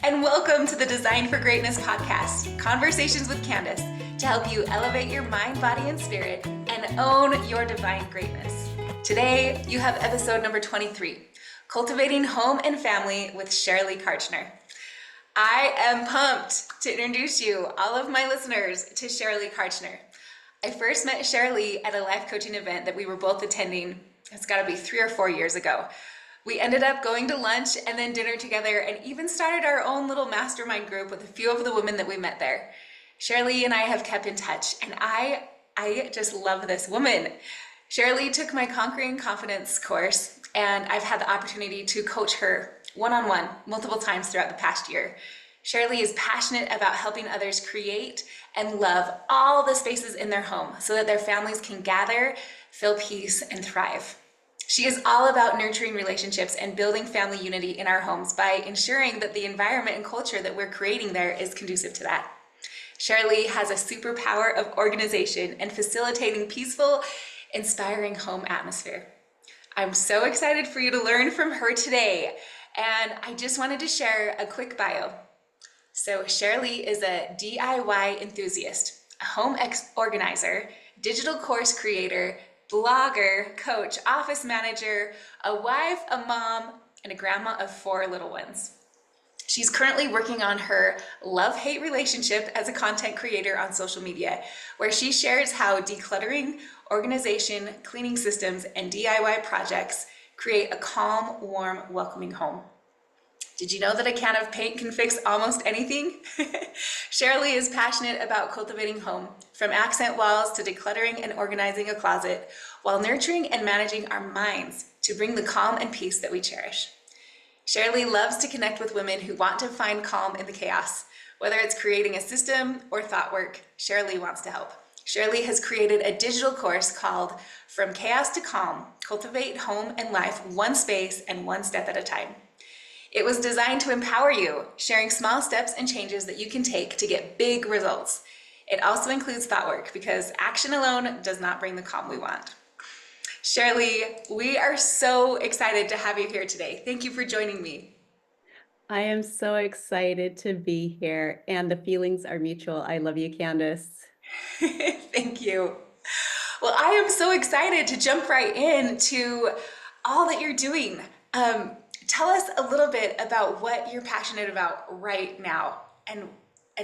and welcome to the Design for Greatness podcast, Conversations with Candice, to help you elevate your mind, body, and spirit and own your divine greatness. Today, you have episode number 23, Cultivating Home and Family with Shirley Karchner. I am pumped to introduce you, all of my listeners, to Shirley Karchner. I first met Shirley at a life coaching event that we were both attending. It's got to be 3 or 4 years ago. We ended up going to lunch and then dinner together and even started our own little mastermind group with a few of the women that we met there. Shirley and I have kept in touch, and I just love this woman. Shirley took my Conquering Confidence course, and I've had the opportunity to coach her one-on-one multiple times throughout the past year. Shirley is passionate about helping others create and love all the spaces in their home so that their families can gather, feel peace, and thrive. She is all about nurturing relationships and building family unity in our homes by ensuring that the environment and culture that we're creating there is conducive to that. Shirley has a superpower of organization and facilitating peaceful, inspiring home atmosphere. I'm so excited for you to learn from her today, and I just wanted to share a quick bio. So Shirley is a DIY enthusiast, a home organizer, digital course creator, blogger, coach, office manager, a wife, a mom, and a grandma of 4 little ones. She's currently working on her love-hate relationship as a content creator on social media, where she shares how decluttering, organization, cleaning systems, and DIY projects create a calm, warm, welcoming home. Did you know that a can of paint can fix almost anything? Shirley is passionate about cultivating home, from accent walls to decluttering and organizing a closet, while nurturing and managing our minds to bring the calm and peace that we cherish. Shirley loves to connect with women who want to find calm in the chaos. Whether it's creating a system or thought work, Shirley wants to help. Shirley has created a digital course called From Chaos to Calm, Cultivate Home and Life One Space and One Step at a Time. It was designed to empower you, sharing small steps and changes that you can take to get big results. It also includes thought work because action alone does not bring the calm we want. Shirley, we are so excited to have you here today. Thank you for joining me. I am so excited to be here, and the feelings are mutual. I love you, Candice. Thank you. Well, I am so excited to jump right into all that you're doing. Tell us a little bit about what you're passionate about right now and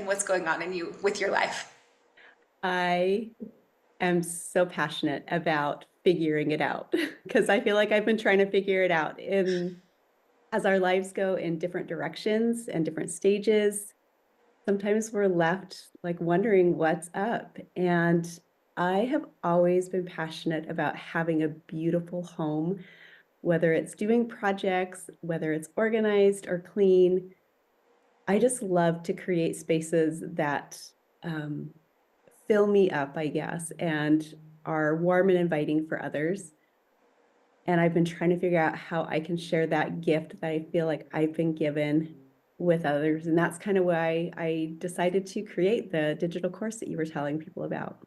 what's going on with your life. I am so passionate about figuring it out because I feel like I've been trying to figure it out as our lives go in different directions and different stages. Sometimes we're left like wondering what's up. And I have always been passionate about having a beautiful home, whether it's doing projects, whether it's organized or clean. I just love to create spaces that fill me up, I guess, and are warm and inviting for others. And I've been trying to figure out how I can share that gift that I feel like I've been given with others. And that's kind of why I decided to create the digital course that you were telling people about.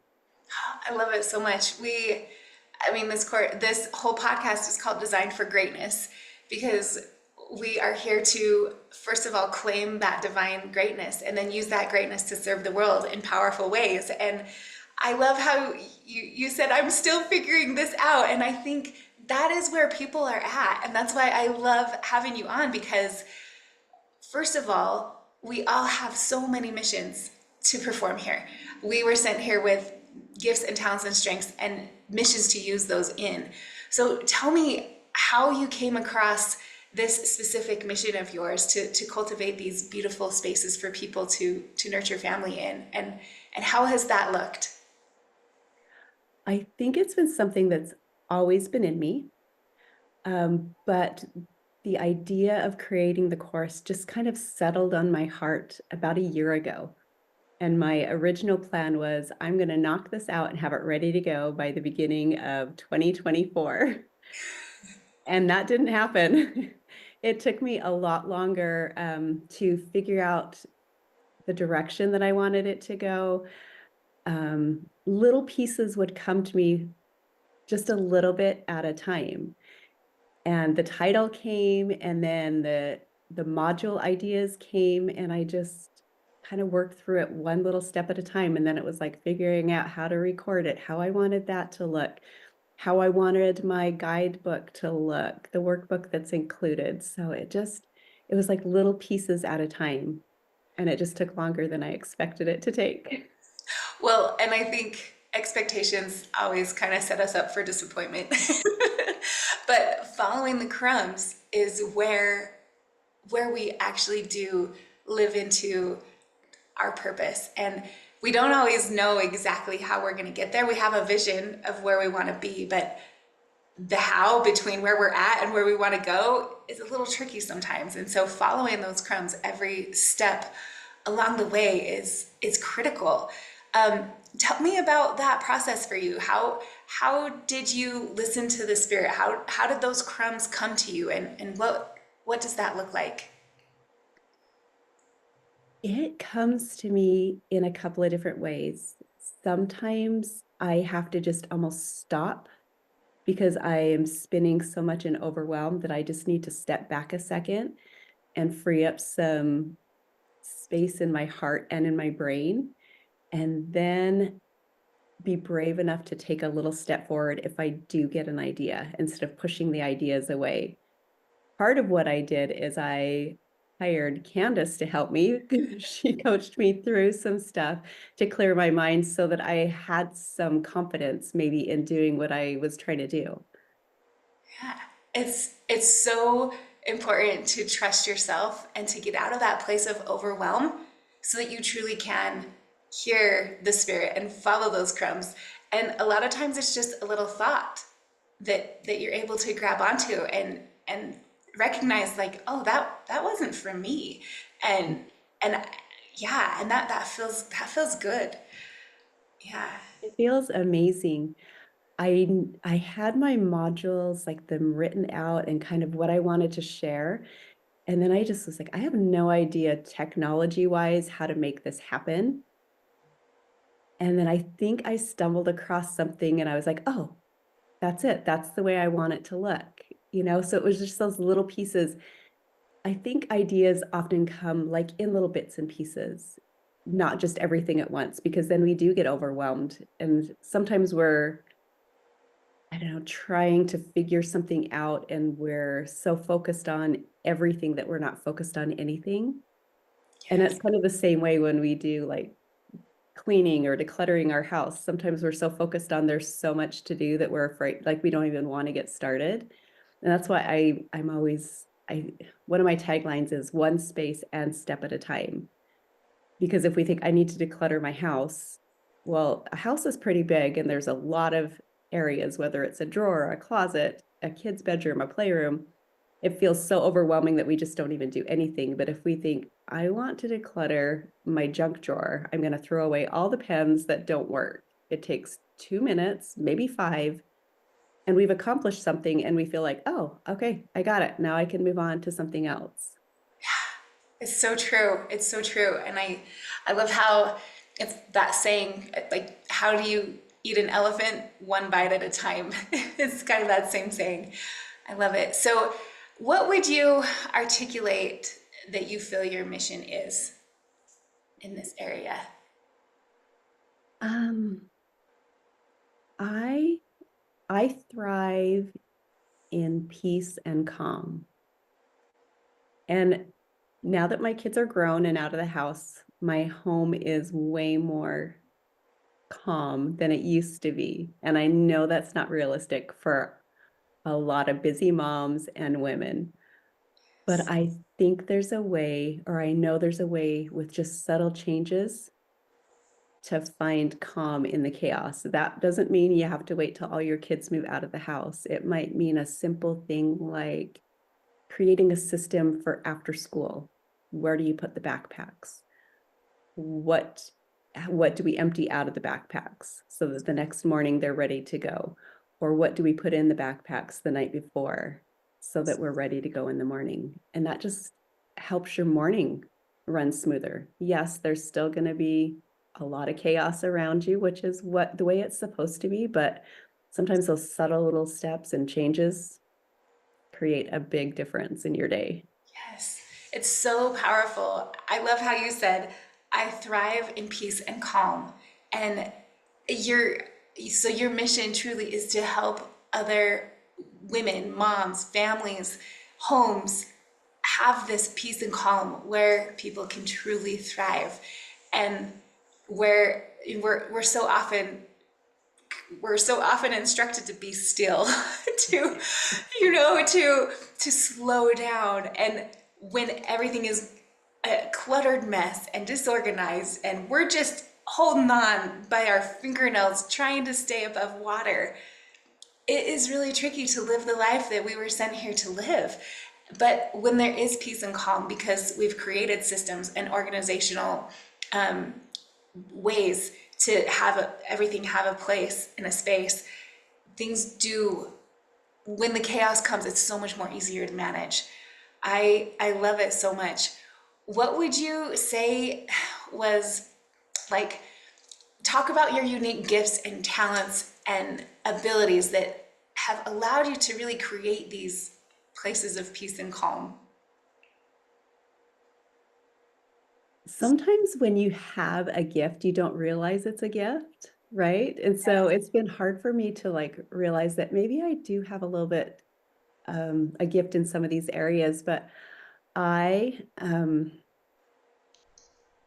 I love it so much. This whole podcast is called Design for Greatness because we are here to, first of all, claim that divine greatness and then use that greatness to serve the world in powerful ways. And I love how you said, I'm still figuring this out. And I think that is where people are at. And that's why I love having you on because, first of all, we all have so many missions to perform here. We were sent here with gifts and talents and strengths and missions to use those in. So tell me how you came across this specific mission of yours to cultivate these beautiful spaces for people to nurture family in, and how has that looked? I think it's been something that's always been in me, but the idea of creating the course just kind of settled on my heart about a year ago. And my original plan was I'm going to knock this out and have it ready to go by the beginning of 2024. And that didn't happen. It took me a lot longer to figure out the direction that I wanted it to go. Little pieces would come to me just a little bit at a time. And the title came, and then the the module ideas came, and I just kind of worked through it one little step at a time. And then it was like figuring out how to record it, how I wanted that to look, how I wanted my guidebook to look, the workbook that's included. So it was like little pieces at a time. And it just took longer than I expected it to take. Well, and I think expectations always kind of set us up for disappointment. But following the crumbs is where we actually do live into our purpose. And we don't always know exactly how we're going to get there. We have a vision of where we want to be, but the how between where we're at and where we want to go is a little tricky sometimes. And so following those crumbs every step along the way is critical. Tell me about that process for you. How did you listen to the spirit? How did those crumbs come to you, and what does that look like? It comes to me in a couple of different ways. Sometimes I have to just almost stop because I am spinning so much in overwhelm that I just need to step back a second and free up some space in my heart and in my brain, and then be brave enough to take a little step forward if I do get an idea instead of pushing the ideas away. Part of what I did is I hired Candice to help me. She coached me through some stuff to clear my mind so that I had some confidence maybe in doing what I was trying to do. Yeah, it's so important to trust yourself and to get out of that place of overwhelm so that you truly can hear the spirit and follow those crumbs. And a lot of times it's just a little thought that you're able to grab onto and recognize, like, oh, that wasn't for me. And yeah, and that feels good. Yeah. It feels amazing. I had my modules, like them written out and kind of what I wanted to share. And then I just was like, I have no idea technology wise how to make this happen. And then I think I stumbled across something and I was like, oh, that's it. That's the way I want it to look. So it was just those little pieces. I think ideas often come like in little bits and pieces, not just everything at once, because then we do get overwhelmed. And sometimes we're, I don't know, trying to figure something out and we're so focused on everything that we're not focused on anything. And Yes. it's kind of the same way when we do like cleaning or decluttering our house. Sometimes we're so focused on there's so much to do that we're afraid, like we don't even want to get started. And that's why I'm always, one of my taglines is one space and step at a time. Because if we think I need to declutter my house, well, a house is pretty big and there's a lot of areas, whether it's a drawer, a closet, a kid's bedroom, a playroom. It feels so overwhelming that we just don't even do anything. But if we think, I want to declutter my junk drawer, I'm going to throw away all the pens that don't work. It takes 2 minutes, maybe 5, and we've accomplished something and we feel like, oh, okay, I got it. Now I can move on to something else. It's so true. It's so true. And I love how it's that saying, like, how do you eat an elephant? One bite at a time. It's kind of that same saying. I love it. So, what would you articulate that you feel your mission is in this area? Um, I I thrive in peace and calm. And now that my kids are grown and out of the house, my home is way more calm than it used to be. And I know that's not realistic for a lot of busy moms and women. But I think there's a way, or I know there's a way with just subtle changes to find calm in the chaos. That doesn't mean you have to wait till all your kids move out of the house. It might mean a simple thing like creating a system for after school. Where do you put the backpacks? What do we empty out of the backpacks so that the next morning they're ready to go? Or what do we put in the backpacks the night before so that we're ready to go in the morning? And that just helps your morning run smoother. Yes, there's still going to be a lot of chaos around you, which is what the way it's supposed to be, but sometimes those subtle little steps and changes create a big difference in your day. Yes. It's so powerful. I love how you said, I thrive in peace and calm. And your so your mission truly is to help other women, moms, families, homes have this peace and calm where people can truly thrive. And where we're so often instructed to be still, to to slow down. And when everything is a cluttered mess and disorganized, and we're just holding on by our fingernails trying to stay above water, it is really tricky to live the life that we were sent here to live. But when there is peace and calm, because we've created systems and organizational ways to everything have a place in a space, things do, when the chaos comes, it's so much more easier to manage. I love it so much. What would you say was like, talk about your unique gifts and talents and abilities that have allowed you to really create these places of peace and calm? Sometimes when you have a gift, you don't realize it's a gift, right? And so it's been hard for me to like realize that maybe I do have a little bit a gift in some of these areas, but I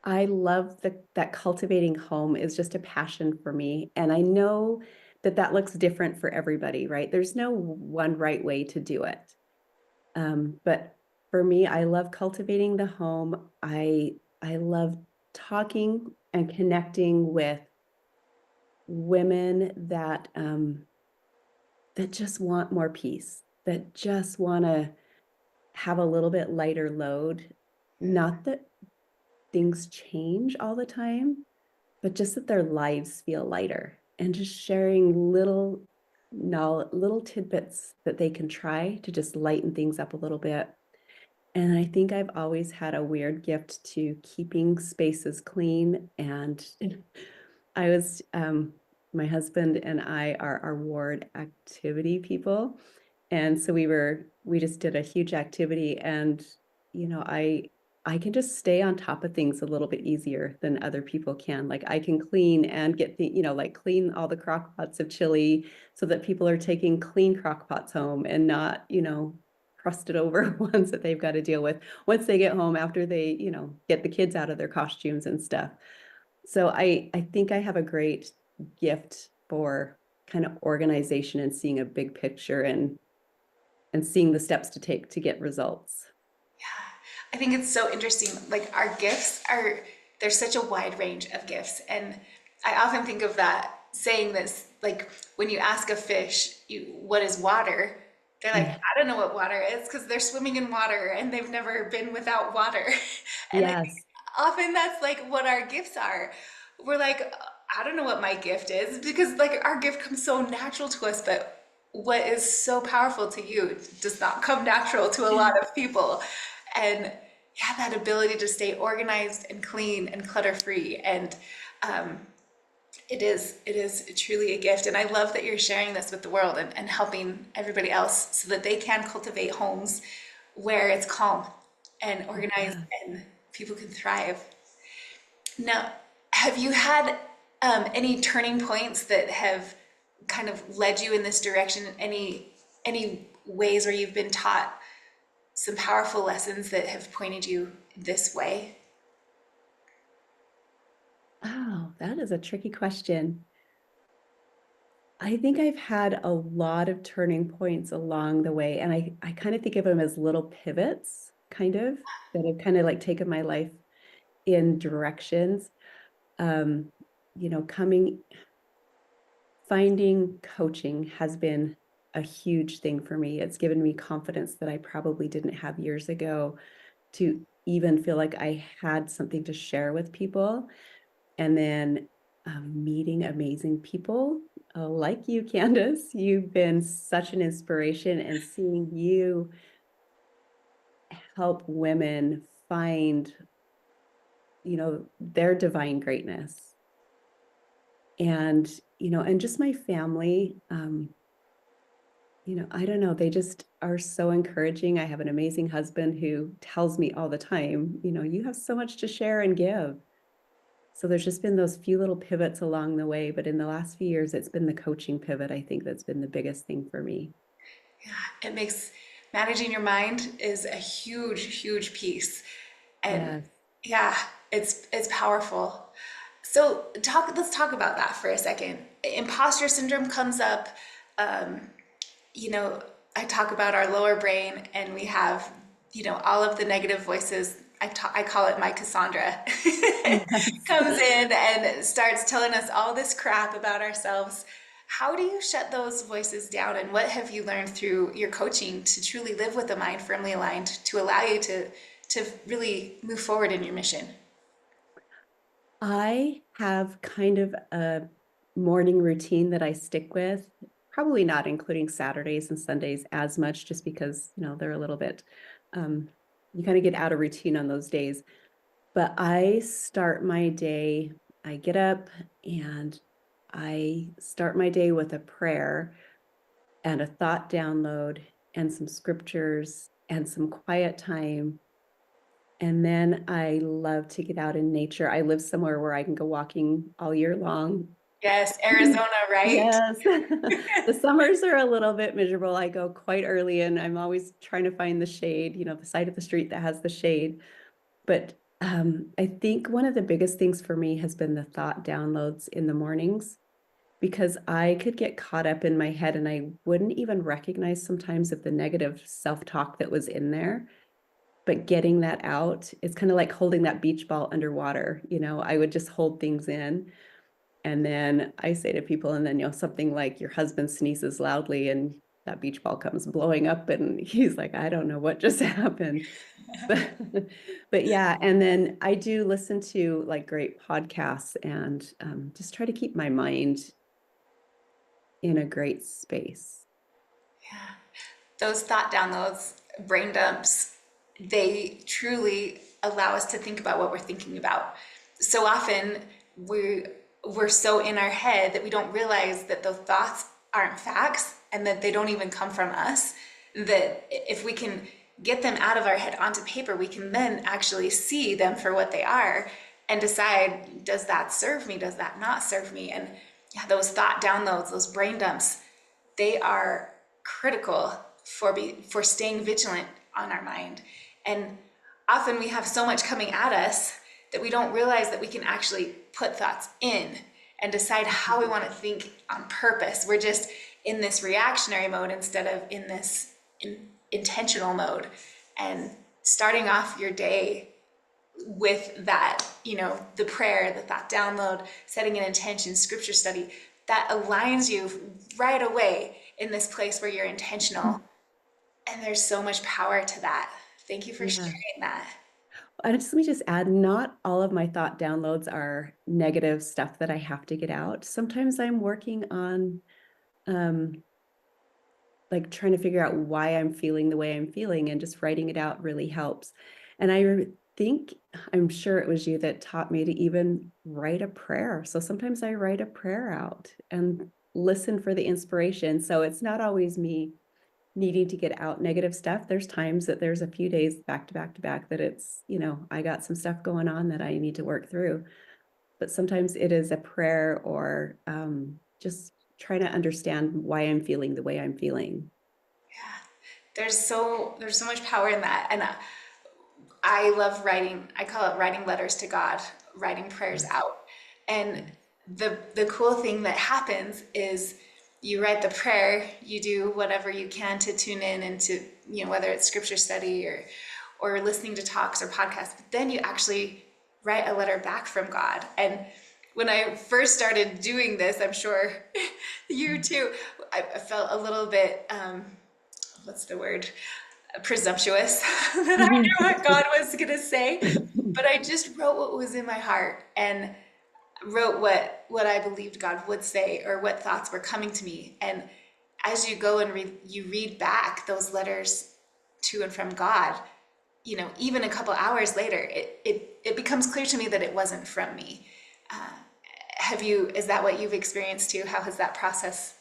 I love that cultivating home is just a passion for me. And I know that that looks different for everybody, right? There's no one right way to do it. But for me, I love cultivating the home. I love talking and connecting with women that just want more peace, that just want to have a little bit lighter load. Not that things change all the time, but just that their lives feel lighter, and just sharing little tidbits that they can try to just lighten things up a little bit. And I think I've always had a weird gift to keeping spaces clean. And I was, my husband and I are our ward activity people. And so we just did a huge activity, and, you know, I can just stay on top of things a little bit easier than other people can. Like I can clean and get like clean all the crock pots of chili so that people are taking clean crock pots home and not, crusted over ones that they've got to deal with once they get home after they, get the kids out of their costumes and stuff. So I think I have a great gift for kind of organization and seeing a big picture and seeing the steps to take to get results. Yeah, I think it's so interesting. Like our gifts are, there's such a wide range of gifts. And I often think of that saying this, like when you ask a fish, what is water? They're like, Mm. I don't know what water is because they're swimming in water and they've never been without water. And I think Yes. often that's like what our gifts are. We're like, I don't know what my gift is because like our gift comes so natural to us, but what is so powerful to you does not come natural to a lot of people. And yeah, that ability to stay organized and clean and clutter free. And um, it is truly a gift. And I love that you're sharing this with the world and helping everybody else so that they can cultivate homes where it's calm and organized Yeah. and people can thrive. Now, have you had any turning points that have kind of led you in this direction? Any ways where you've been taught some powerful lessons that have pointed you this way? Oh, that is a tricky question. I think I've had a lot of turning points along the way, and I kind of think of them as little pivots, kind of, that have kind of like taken my life in directions. Um, you know, finding coaching has been a huge thing for me. It's given me confidence that I probably didn't have years ago to even feel like I had something to share with people. And then meeting amazing people like you, Candice. You've been such an inspiration, and seeing you help women find, their divine greatness. And, and just my family. I don't know, they just are so encouraging. I have an amazing husband who tells me all the time, you have so much to share and give. So there's just been those few little pivots along the way, but in the last few years, it's been the coaching pivot, I think, that's been the biggest thing for me. Yeah, it makes managing your mind is a huge, huge piece. And Yes. yeah, it's powerful. So let's talk about that for a second. Imposter syndrome comes up. Um, you know, I talk about our lower brain and we have, all of the negative voices. I call it my Cassandra. Yes. Comes in and starts telling us all this crap about ourselves. How do you shut those voices down, and what have you learned through your coaching to truly live with a mind firmly aligned to allow you to really move forward in your mission? I have kind of a morning routine that I stick with, probably not including Saturdays and Sundays as much, just because, they're a little bit, um, you kind of get out of routine on those days. But I start my day, I get up and I start my day with a prayer and a thought download and some scriptures and some quiet time. And then I love to get out in nature. I live somewhere where I can go walking all year long. Yes, Arizona, right? Yes. The summers are a little bit miserable. I go quite early and I'm always trying to find the shade, the side of the street that has the shade. But I think one of the biggest things for me has been the thought downloads in the mornings, because I could get caught up in my head and I wouldn't even recognize sometimes of the negative self-talk that was in there. But getting that out, it's kind of like holding that beach ball underwater. I would just hold things in. And then I say to people, and then, something like your husband sneezes loudly and that beach ball comes blowing up and he's like, I don't know what just happened. But, but yeah, and then I do listen to like great podcasts and just try to keep my mind in a great space. Yeah. Those thought downloads, brain dumps, they truly allow us to think about what we're thinking about. So often we're so in our head that we don't realize that those thoughts aren't facts and that they don't even come from us. That if we can get them out of our head onto paper, we can then actually see them for what they are and decide, does that serve me? Does that not serve me? And yeah, those thought downloads, those brain dumps, they are critical for staying vigilant on our mind. And often we have so much coming at us that we don't realize that we can actually put thoughts in and decide how we want to think on purpose. We're just in this reactionary mode instead of in this intentional mode. And starting off your day with that, the prayer, the thought download, setting an intention, scripture study, that aligns you right away in this place where you're intentional. And there's so much power to that. Thank you for Yeah. sharing that. Let me just add, not all of my thought downloads are negative stuff that I have to get out. Sometimes I'm working on um, like trying to figure out why I'm feeling the way I'm feeling, and just writing it out really helps. And think, I'm sure it was you that taught me to even write a prayer. So sometimes I write a prayer out and listen for the inspiration. So it's not always me needing to get out negative stuff. There's times that there's a few days back to back to back that it's, I got some stuff going on that I need to work through. But sometimes it is a prayer or just trying to understand why I'm feeling the way I'm feeling. Yeah. There's so much power in that. And I love writing. I call it writing letters to God, writing prayers Yes. out. And the cool thing that happens is you write the prayer, you do whatever you can to tune in and to, whether it's scripture study or listening to talks or podcasts, but then you actually write a letter back from God. And when I first started doing this, I'm sure you too, I felt a little bit, what's the word? Presumptuous that I knew what God was going to say. But I just wrote what was in my heart and wrote what I believed God would say or what thoughts were coming to me. And as you go and you read back those letters to and from God, even a couple hours later, it becomes clear to me that it wasn't from me. Is that what you've experienced too? How has that process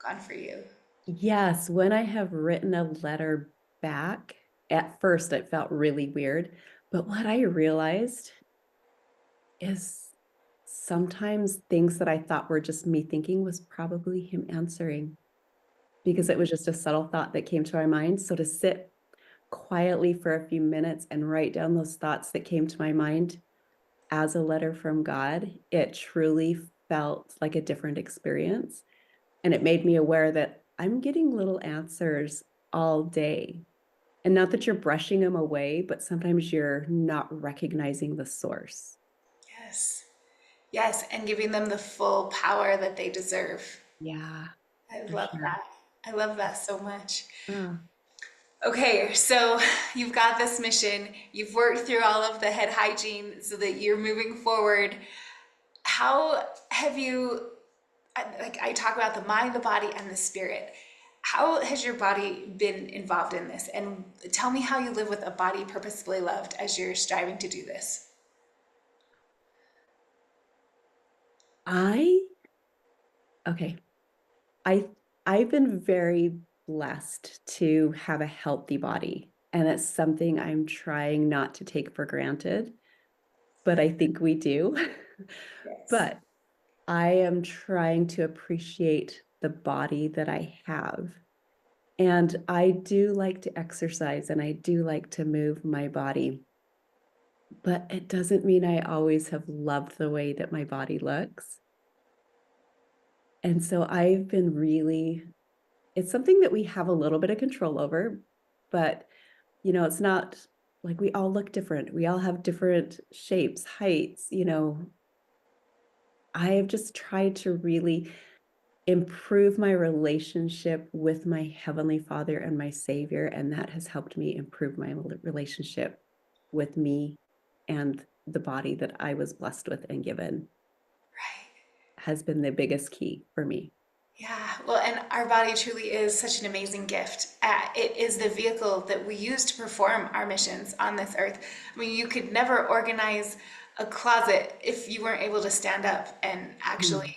gone for you? Yes, when I have written a letter back, at first it felt really weird. But what I realized is sometimes things that I thought were just me thinking was probably him answering because it was just a subtle thought that came to my mind. So to sit quietly for a few minutes and write down those thoughts that came to my mind as a letter from God, it truly felt like a different experience. And it made me aware that I'm getting little answers all day. And not that you're brushing them away, but sometimes you're not recognizing the source. Yes. Yes, and giving them the full power that they deserve. Yeah, I for love sure. that. I love that so much. Uh, Okay, so you've got this mission. You've worked through all of the head hygiene so that you're moving forward. How have you, like I talk about the mind, the body, and the spirit. How has your body been involved in this? And tell me how you live with a body purposefully loved as you're striving to do this. I okay. I I've been very blessed to have a healthy body, and it's something I'm trying not to take for granted, but I think we do. Yes. But I am trying to appreciate the body that I have. And I do like to exercise and I do like to move my body, but it doesn't mean I always have loved the way that my body looks. And so I've been really, it's something that we have a little bit of control over, but it's not like we all look different. We all have different shapes, heights. I have just tried to really improve my relationship with my Heavenly Father and my Savior. And that has helped me improve my relationship with me and the body that I was blessed with and given Right. has been the biggest key for me. Yeah, well, and our body truly is such an amazing gift. It is the vehicle that we use to perform our missions on this earth. I mean, you could never organize a closet if you weren't able to stand up and Mm. actually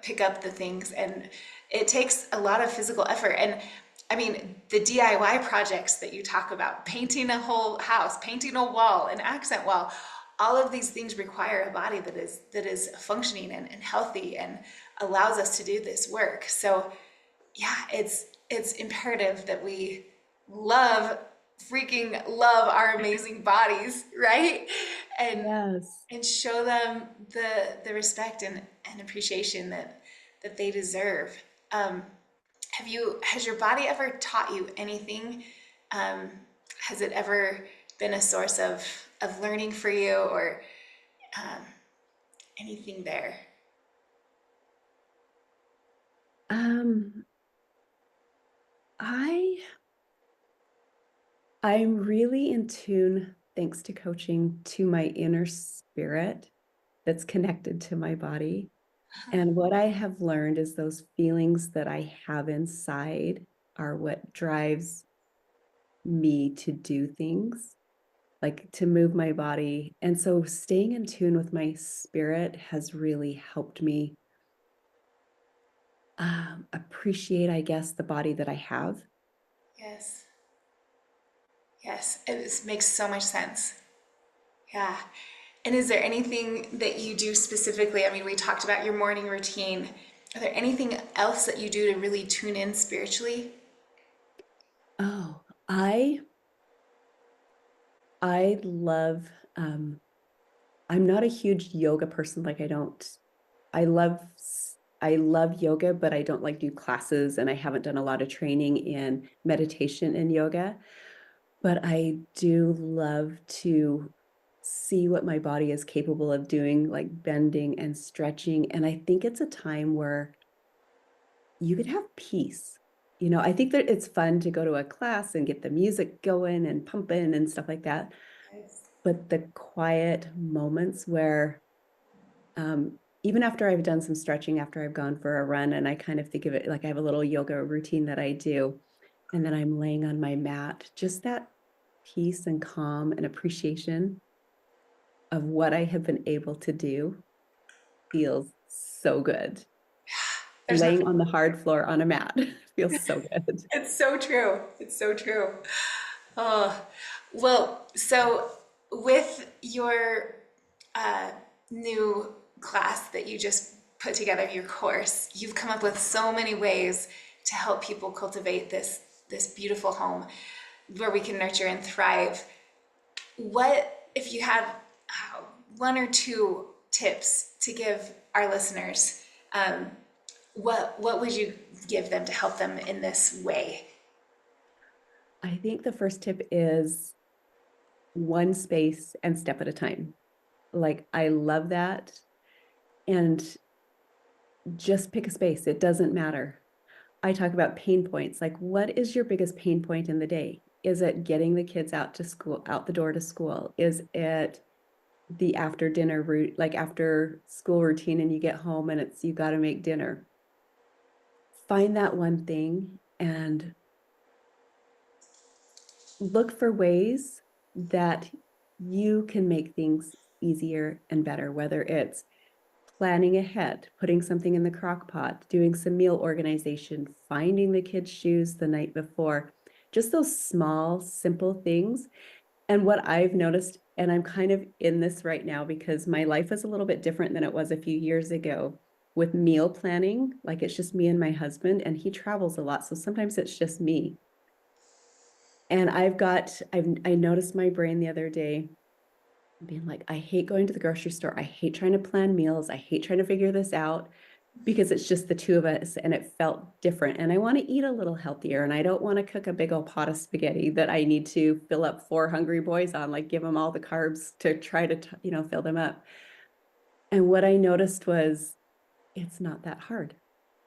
pick up the things. And it takes a lot of physical effort. And I mean, the DIY projects that you talk about, painting a whole house, painting a wall, an accent wall, all of these things require a body that is functioning and healthy and allows us to do this work. So yeah, it's imperative that we love freaking love our amazing bodies, right? And Yes. and show them the respect and appreciation that they deserve. Um, has your body ever taught you anything? Um, has it ever been a source of learning for you or um, anything there? Um, I I'm really in tune, thanks to coaching, to my inner spirit that's connected to my body. And what I have learned is those feelings that I have inside are what drives me to do things, like to move my body. And so staying in tune with my spirit has really helped me appreciate, I guess, the body that I have. Yes, yes, makes so much sense. Yeah. And is there anything that you do specifically? I mean, we talked about your morning routine. Are there anything else that you do to really tune in spiritually? Oh, I love I'm not a huge yoga person. Like I love I love yoga, but I don't like do classes and I haven't done a lot of training in meditation and yoga. But I do love to see what my body is capable of doing, like bending and stretching. And I think it's a time where you could have peace. I think that it's fun to go to a class and get the music going and pumping and stuff like that. Yes. But the quiet moments where even after I've done some stretching, after I've gone for a run, and I kind of think of it like I have a little yoga routine that I do, and then I'm laying on my mat, just that peace and calm and appreciation of what I have been able to do feels so good. There's laying nothing. on the hard floor on a mat. Feels so good. It's so true. It's so true. Oh, well, so with your uh, new class that you just put together, your course, you've come up with so many ways to help people cultivate this beautiful home where we can nurture and thrive. What if you had one or two tips to give our listeners? Um, what would you give them to help them in this way? I think the first tip is one space and step at a time. Like, I love that. And just pick a space. It doesn't matter. I talk about pain points. Like, what is your biggest pain point in the day? Is it getting the kids out to school, out the door to school? Is it the after dinner route, like after school routine and you get home and it's, you got to make dinner? Find that one thing and look for ways that you can make things easier and better, whether it's planning ahead, putting something in the crock pot, doing some meal organization, finding the kids' shoes the night before, just those small, simple things. And what I've noticed, and I'm kind of in this right now because my life is a little bit different than it was a few years ago with meal planning. Like, it's just me and my husband, and he travels a lot. So sometimes it's just me. And I noticed my brain the other day being like, I hate going to the grocery store. I hate trying to plan meals. I hate trying to figure this out because it's just the two of us and it felt different. And I want to eat a little healthier and I don't want to cook a big old pot of spaghetti that I need to fill up 4 hungry boys on, like give them all the carbs to try to, fill them up. And what I noticed was it's not that hard.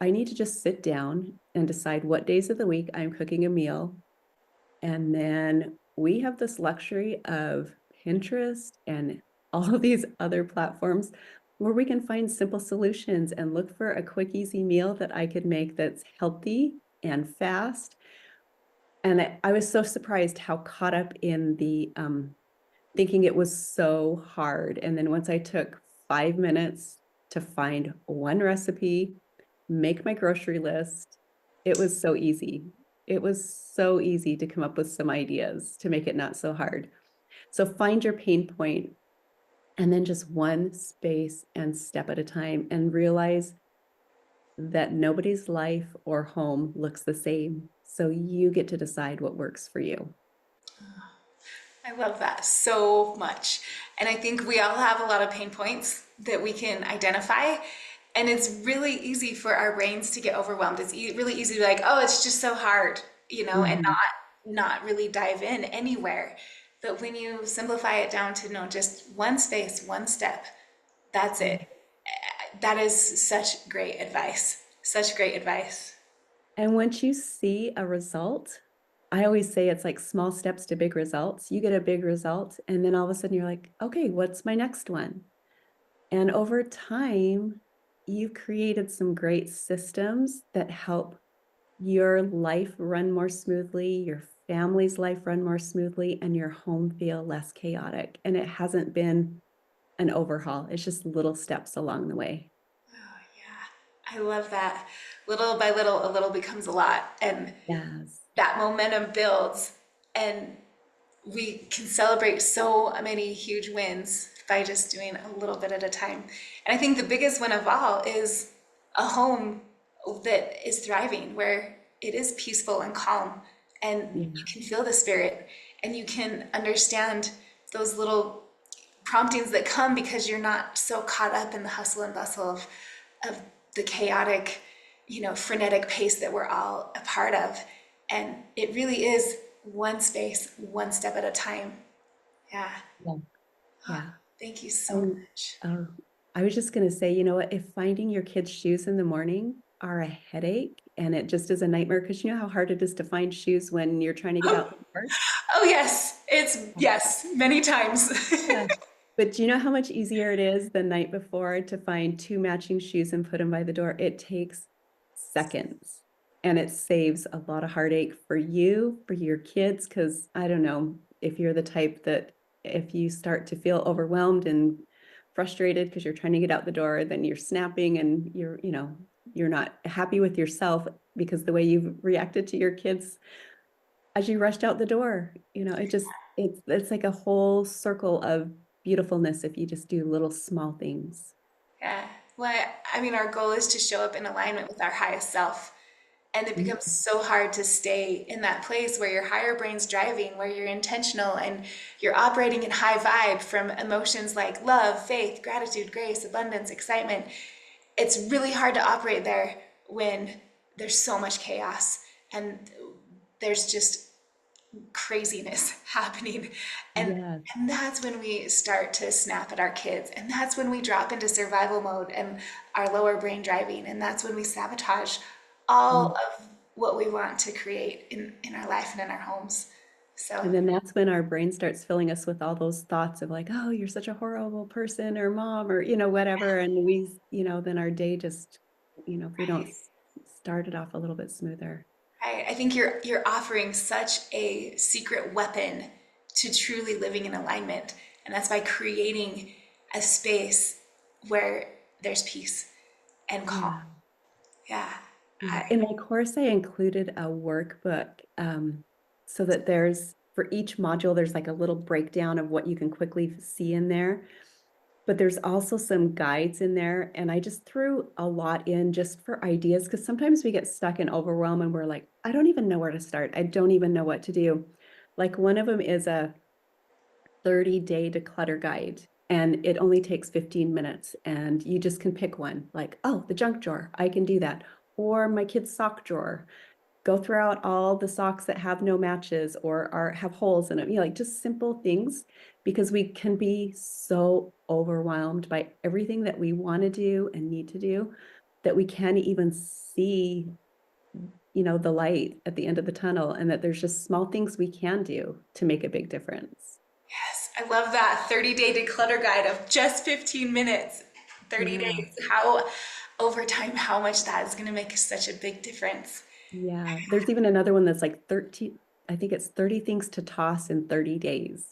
I need to just sit down and decide what days of the week I'm cooking a meal. And then we have this luxury of Pinterest and all of these other platforms where we can find simple solutions and look for a quick, easy meal that I could make that's healthy and fast. And I was so surprised how caught up in the thinking it was so hard. And then once I took 5 minutes to find one recipe, make my grocery list, it was so easy. It was so easy to come up with some ideas to make it not so hard. So find your pain point and then just one space and step at a time and realize that nobody's life or home looks the same. So you get to decide what works for you. I love that so much. And I think we all have a lot of pain points that we can identify. And it's really easy for our brains to get overwhelmed. It's really easy to be like, oh, it's just so hard, and Mhm. not really dive in anywhere. But when you simplify it down to no, just one space, one step, that's Yeah. it. That is such great advice. Such great advice. And once you see a result, I always say it's like small steps to big results. You get a big result, and then all of a sudden you're like, okay, what's my next one? And over time, you've created some great systems that help your life run more smoothly, your family's life run more smoothly, and your home feel less chaotic. And it hasn't been an overhaul, it's just little steps along the way. Oh, yeah. I love that. Little by little, a little becomes a lot. And Yes. that momentum builds. And we can celebrate so many huge wins by just doing a little bit at a time. And I think the biggest win of all is a home that is thriving, where it is peaceful and calm, and Yeah. you can feel the spirit and you can understand those little promptings that come because you're not so caught up in the hustle and bustle of the chaotic, frenetic pace that we're all a part of. And it really is one space, one step at a time. Yeah. Yeah. Yeah. Thank you so And much. uh, I was just going to say, you know what, if finding your kids' shoes in the morning are a headache and it just is a nightmare, because you know how hard it is to find shoes when you're trying to get out the door? Oh, yes. Yes, many times. Yeah. But do you know how much easier it is the night before to find two matching shoes and put them by the door? It takes seconds and it saves a lot of heartache for you, for your kids, because I don't know if you're the type that if you start to feel overwhelmed and frustrated because you're trying to get out the door, then you're snapping and you're, you're not happy with yourself because the way you've reacted to your kids as you rushed out the door. It's like a whole circle of beautifulness if you just do little small things. Yeah. Well, I mean, our goal is to show up in alignment with our highest self. And it becomes so hard to stay in that place where your higher brain's driving, where you're intentional and you're operating in high vibe from emotions like love, faith, gratitude, grace, abundance, excitement. It's really hard to operate there when there's so much chaos and there's just craziness happening. And Yes. and that's when we start to snap at our kids. And that's when we drop into survival mode and our lower brain driving. And that's when we sabotage all of what we want to create in our life and in our homes. So And then that's when our brain starts filling us with all those thoughts of like, oh, you're such a horrible person or mom or, whatever. And then our day just, if we don't start it off a little bit smoother. I think you're offering such a secret weapon to truly living in alignment. And that's by creating a space where there's peace and calm. Yeah. Yeah. Yeah. I, In my course, I included a workbook so that for each module, there's like a little breakdown of what you can quickly see in there. But there's also some guides in there. And I just threw a lot in just for ideas because sometimes we get stuck in overwhelm and we're like, I don't even know where to start. I don't even know what to do. Like one of them is a 30-day declutter guide. And it only takes 15 minutes. And you just can pick one, like, oh, the junk drawer, I can do that. Or my kid's sock drawer. Go throw out all the socks that have no matches or have holes in them. Like just simple things, because we can be so overwhelmed by everything that we want to do and need to do that we can't even see, the light at the end of the tunnel, and that there's just small things we can do to make a big difference. yes, I love that 30-day declutter guide of just 15 minutes, 30 Yeah. days. How over time, how much that is going to make such a big difference. Yeah. There's even another one that's like 13, I think it's 30 things to toss in 30 days.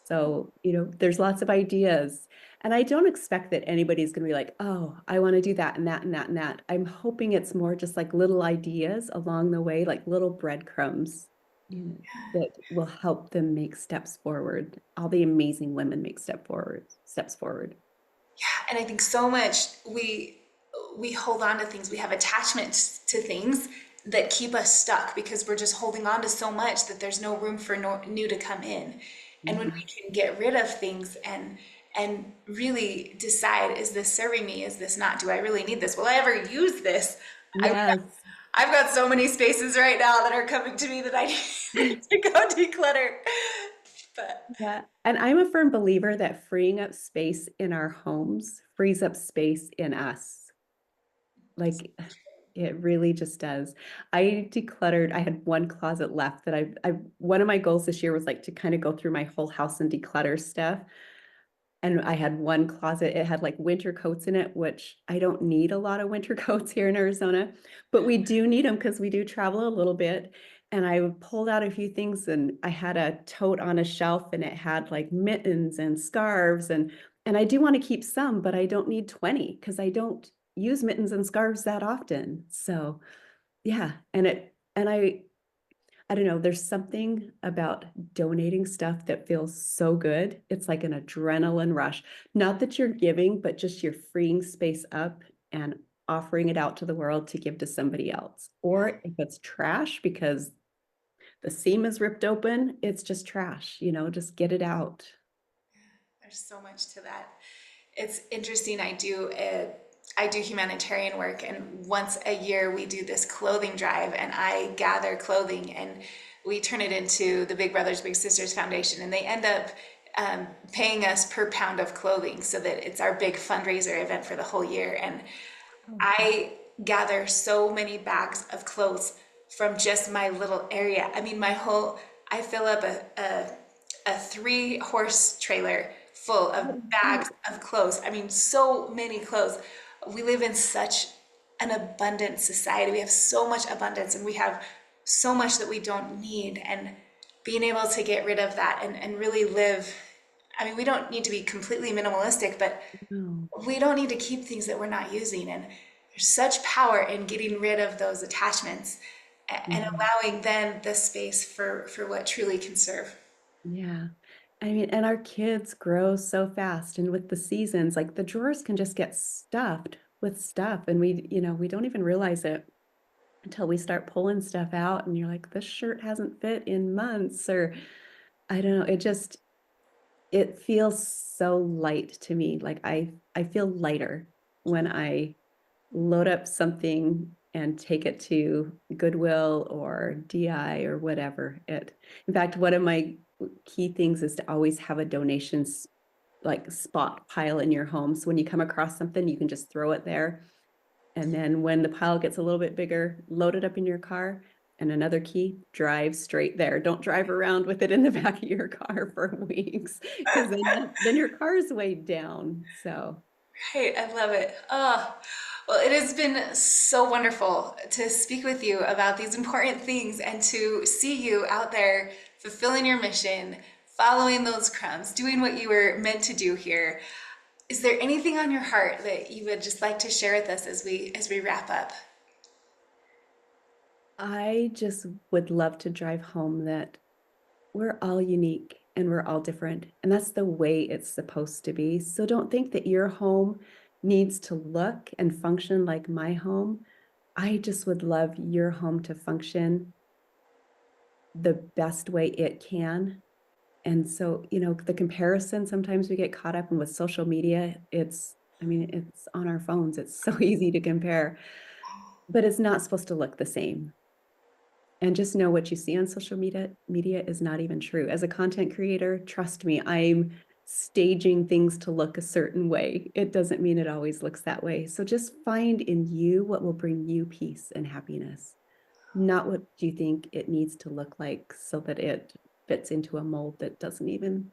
So, there's lots of ideas. And I don't expect that anybody's going to be like, oh, I want to do that and that and that and that. I'm hoping it's more just like little ideas along the way, like little breadcrumbs, that will help them make steps forward. All the amazing women make steps forward. Yeah, and I think so much we hold on to things. We have attachments to things that keep us stuck because we're just holding on to so much that there's no room for new to come in. And when we Yeah. can get rid of things and really decide, is this serving me? Is this not? Do I really need this? Will I ever use this? I've got, Yes. I've got so many spaces right now that are coming to me that I need to go declutter. But Yeah. And I'm a firm believer that freeing up space in our homes frees up space in us. Like it really just does. I decluttered. I had one closet left that one of my goals this year was like to kind of go through my whole house and declutter stuff. And I had one closet, it had like winter coats in it, which I don't need a lot of winter coats here in Arizona, but we do need them because we do travel a little bit. And I pulled out a few things, and I had a tote on a shelf and it had like mittens and scarves, and I do want to keep some, but I don't need 20 because I don't use mittens and scarves that often. So yeah, I don't know, there's something about donating stuff that feels so good. It's like an adrenaline rush. Not that you're giving, but just you're freeing space up and offering it out to the world to give to somebody else. Or if it's trash because the seam is ripped open, it's just trash, just get it out. there's so much to that. It's interesting. I do humanitarian work, and once a year we do this clothing drive, and I gather clothing and we turn it into the Big Brothers Big Sisters Foundation, and they end up paying us per pound of clothing, so that it's our big fundraiser event for the whole year. And Oh, I gather so many bags of clothes from just my little area. I mean, I fill up a 3-horse trailer full of bags of clothes. I mean, so many clothes. We live in such an abundant society. We have so much abundance, and we have so much that we don't need. And being able to get rid of that and really live, I mean, we don't need to be completely minimalistic, but no. we don't need to keep things that we're not using. And There's such power in getting rid of those attachments and Mhm. allowing then the space for what truly can serve. Yeah. I mean, and our kids grow so fast. And with the seasons, like the drawers can just get stuffed with stuff. And we don't even realize it until we start pulling stuff out. And you're like, this shirt hasn't fit in months. Or I don't know. It feels so light to me. Like I feel lighter when I load up something and take it to Goodwill or DI or whatever. In fact, one of my key things is to always have a donations like spot pile in your home. So when you come across something, you can just throw it there. And then when the pile gets a little bit bigger, load it up in your car. And another key, drive straight there. Don't drive around with it in the back of your car for weeks, because then your car's weighed down. So Right, I love it. Oh, well, it has been so wonderful to speak with you about these important things and to see you out there fulfilling your mission, following those crumbs, doing what you were meant to do here. Is there anything on your heart that you would just like to share with us as we wrap up? I just would love to drive home that we're all unique and we're all different. And that's the way it's supposed to be. So don't think that your home needs to look and function like my home. I just would love your home to function the best way it can. And so, the comparison, sometimes we get caught up in with social media. It's on our phones. It's so easy to compare, but it's not supposed to look the same. And just know what you see on social media is not even true. As a content creator, trust me, I'm staging things to look a certain way. It doesn't mean it always looks that way. So just find in you what will bring you peace and happiness, not what you think it needs to look like so that it fits into a mold that doesn't even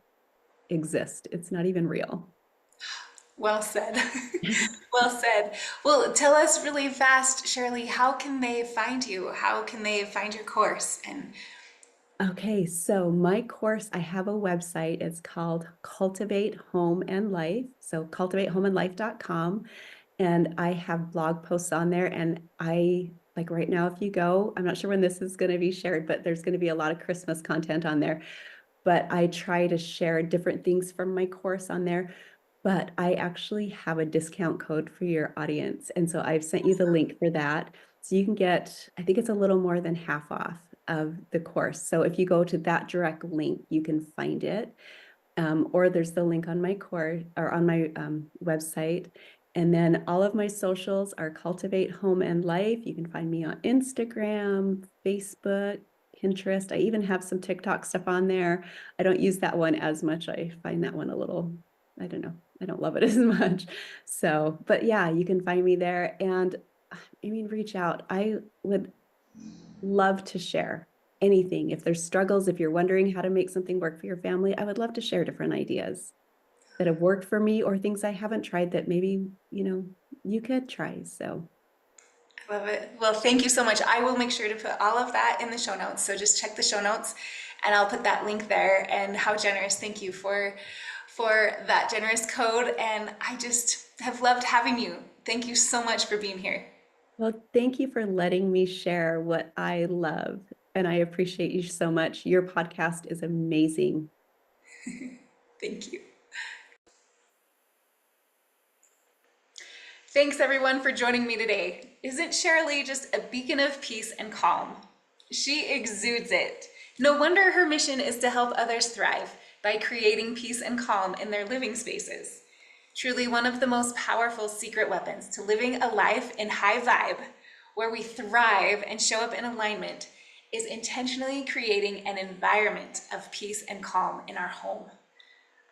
exist. It's not even real. Well said. Well said. Well, tell us really fast, Shirley, how can they find you? How can they find your course? And Okay, so my course, I have a website. It's called Cultivate Home and Life. So cultivatehomeandlife.com. And I have blog posts on there. And like right now, if you go, I'm not sure when this is going to be shared, but there's going to be a lot of Christmas content on there. But I try to share different things from my course on there. But I actually have a discount code for your audience. And so I've sent you the link for that. So you can get, I think it's a little more than half off of the course. So if you go to that direct link, you can find it. Or there's the link on my course or on my website. And then all of my socials are Cultivate Home and Life. You can find me on Instagram, Facebook, Pinterest. I even have some TikTok stuff on there. I don't use that one as much. I find that one a little, I don't know. I don't love it as much. So, but yeah, you can find me there. And reach out. I would love to share anything. If there's struggles, if you're wondering how to make something work for your family, I would love to share different ideas that have worked for me or things I haven't tried that maybe, you could try. So, I love it. Well, thank you so much. I will make sure to put all of that in the show notes. So just check the show notes and I'll put that link there. And how generous. Thank you for that generous code. And I just have loved having you. Thank you so much for being here. well, thank you for letting me share what I love. And I appreciate you so much. Your podcast is amazing. Thank you. Thanks everyone for joining me today. Isn't Shirley just a beacon of peace and calm? She exudes it. No wonder her mission is to help others thrive by creating peace and calm in their living spaces. Truly one of the most powerful secret weapons to living a life in high vibe, where we thrive and show up in alignment, is intentionally creating an environment of peace and calm in our home.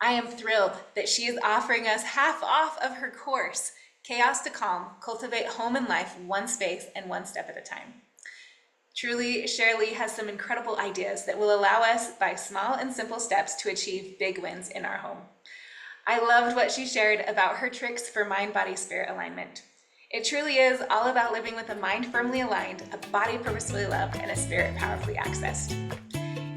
I am thrilled that she is offering us half off of her course, Chaos to Calm, Cultivate Home and Life, one space and one step at a time. Truly, Shirley has some incredible ideas that will allow us, by small and simple steps, to achieve big wins in our home. I loved what she shared about her tricks for mind, body, spirit alignment. It truly is all about living with a mind firmly aligned, a body purposefully loved, and a spirit powerfully accessed.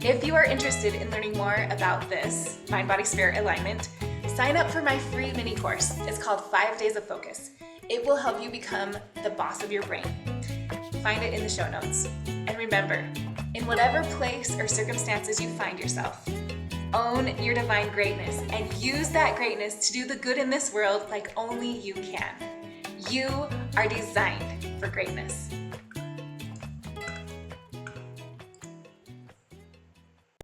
If you are interested in learning more about this mind, body, spirit alignment, sign up for my free mini course. It's called 5 Days of Focus. It will help you become the boss of your brain. Find it in the show notes. And remember, in whatever place or circumstances you find yourself, own your divine greatness and use that greatness to do the good in this world like only you can. You are designed for greatness.